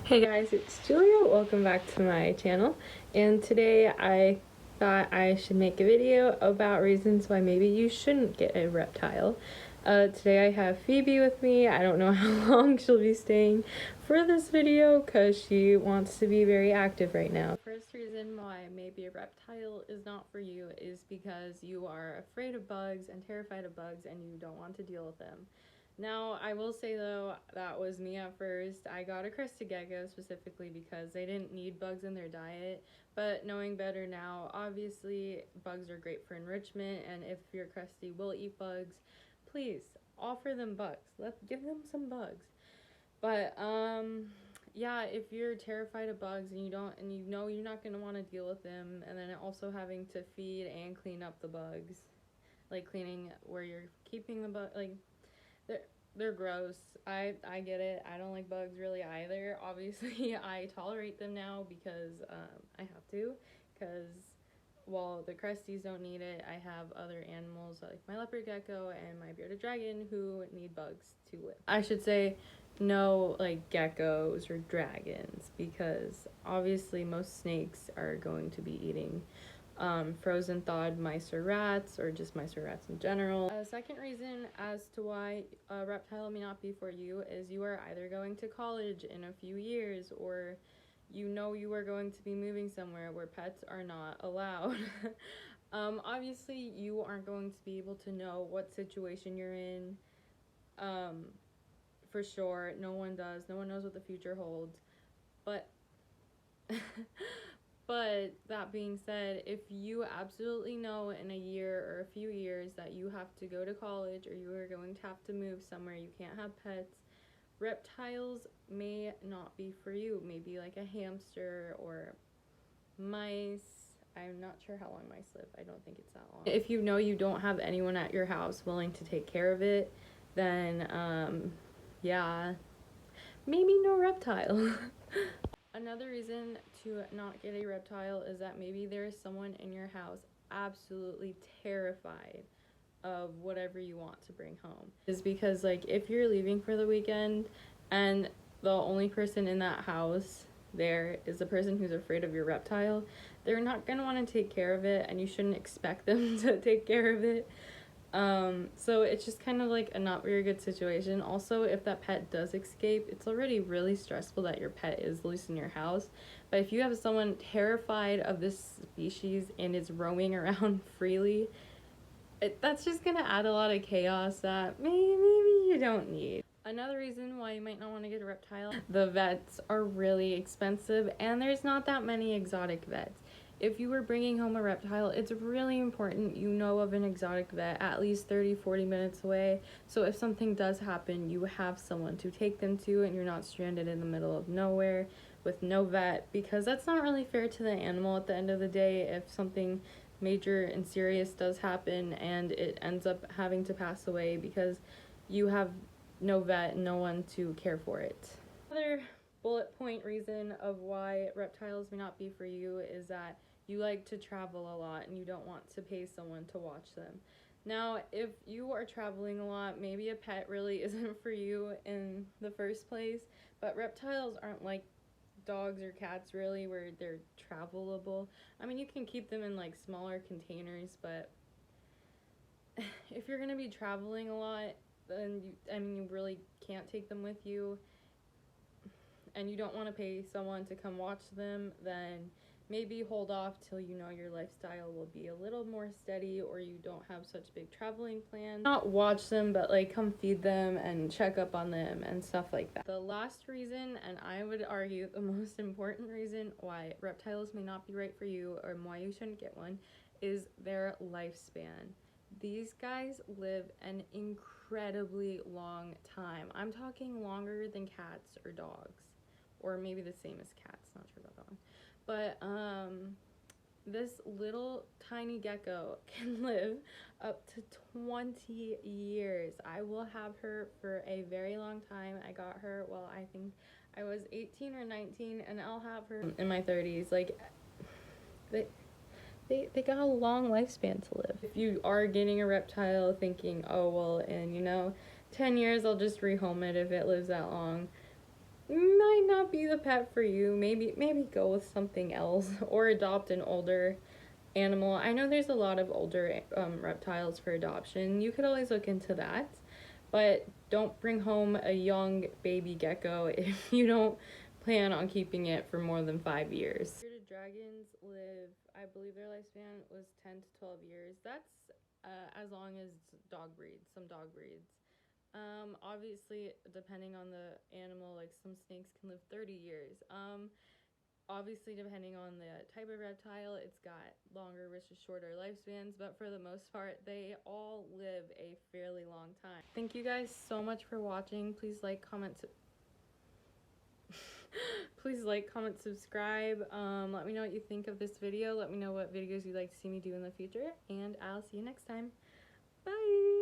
Hey guys, it's Julia. Welcome back to my channel. And today I thought I should make a video about reasons why maybe you shouldn't get a reptile. Today I have Phoebe with me. I don't know how long she'll be staying for this video because she wants to be very active right now. The first reason why maybe a reptile is not for you is because you are afraid of bugs and terrified of bugs and you don't want to deal with them. Now, I will say though, that was me at first. I got a crested gecko specifically because they didn't need bugs in their diet, but knowing better now, obviously bugs are great for enrichment, and if your cresty will eat bugs, please offer them bugs. Give them some bugs. But yeah, if you're terrified of bugs and you know you're not going to want to deal with them, and then also having to feed and clean up the bugs, like cleaning where you're keeping the bug, like they're gross. I get it. I don't like bugs really either. Obviously, I tolerate them now because I have to. Because while the cresties don't need it, I have other animals like my leopard gecko and my bearded dragon who need bugs to live. I should say no like geckos or dragons because obviously most snakes are going to be eating frozen thawed mice or rats, or just mice or rats in general. A second reason as to why a reptile may not be for you is you are either going to college in a few years, or you know you are going to be moving somewhere where pets are not allowed. Obviously you aren't going to be able to know what situation you're in, for sure. No one does. No one knows what the future holds. But But that being said, if you absolutely know in a year or a few years that you have to go to college or you are going to have to move somewhere, you can't have pets, reptiles may not be for you. Maybe like a hamster or mice. I'm not sure how long mice live. I don't think it's that long. If you know you don't have anyone at your house willing to take care of it, then yeah, maybe no reptile. Another reason to not get a reptile is that maybe there is someone in your house absolutely terrified of whatever you want to bring home. Is because like if you're leaving for the weekend and the only person in that house there is the person who's afraid of your reptile, they're not going to want to take care of it, and you shouldn't expect them to take care of it. So it's just kind of like a not very good situation. Also, if that pet does escape, it's already really stressful that your pet is loose in your house. But if you have someone terrified of this species and is roaming around freely, that's just gonna add a lot of chaos that maybe you don't need. Another reason why you might not want to get a reptile, the vets are really expensive and there's not that many exotic vets. If you were bringing home a reptile, it's really important you know of an exotic vet at least 30-40 minutes away, so if something does happen, you have someone to take them to and you're not stranded in the middle of nowhere with no vet, because that's not really fair to the animal at the end of the day. If something major and serious does happen and it ends up having to pass away because you have no vet, no one to care for it. Another bullet point reason of why reptiles may not be for you is that you like to travel a lot and you don't want to pay someone to watch them. Now, if you are traveling a lot, maybe a pet really isn't for you in the first place, but reptiles aren't like dogs or cats really, where they're travelable. I mean, you can keep them in like smaller containers, but if you're going to be traveling a lot, then you really can't take them with you, and you don't want to pay someone to come watch them, then maybe hold off till you know your lifestyle will be a little more steady, or you don't have such big traveling plans. Not watch them, but like come feed them and check up on them and stuff like that. The last reason, and I would argue the most important reason why reptiles may not be right for you or why you shouldn't get one, is their lifespan. These guys live an incredibly long time. I'm talking longer than cats or dogs, or maybe the same as cats, not sure about that one. But this little tiny gecko can live up to 20 years. I will have her for a very long time. I got her, well, I think I was 18 or 19, and I'll have her in my 30s. Like, they got a long lifespan to live. If you are getting a reptile thinking, oh, well, in 10 years I'll just rehome it if it lives that long, might not be the pet for you. Maybe go with something else or adopt an older animal. I know there's a lot of older reptiles for adoption. You could always look into that, but don't bring home a young baby gecko if you don't plan on keeping it for more than 5 years. Bearded dragons live, I believe their lifespan was 10 to 12 years. That's as long as dog breeds, some dog breeds. Obviously, depending on the animal, like some snakes can live 30 years. Obviously, depending on the type of reptile, it's got longer versus shorter lifespans, but for the most part, they all live a fairly long time. Thank you guys so much for watching. Please like, comment, please like, comment, subscribe. Let me know what you think of this video. Let me know what videos you'd like to see me do in the future, and I'll see you next time. Bye!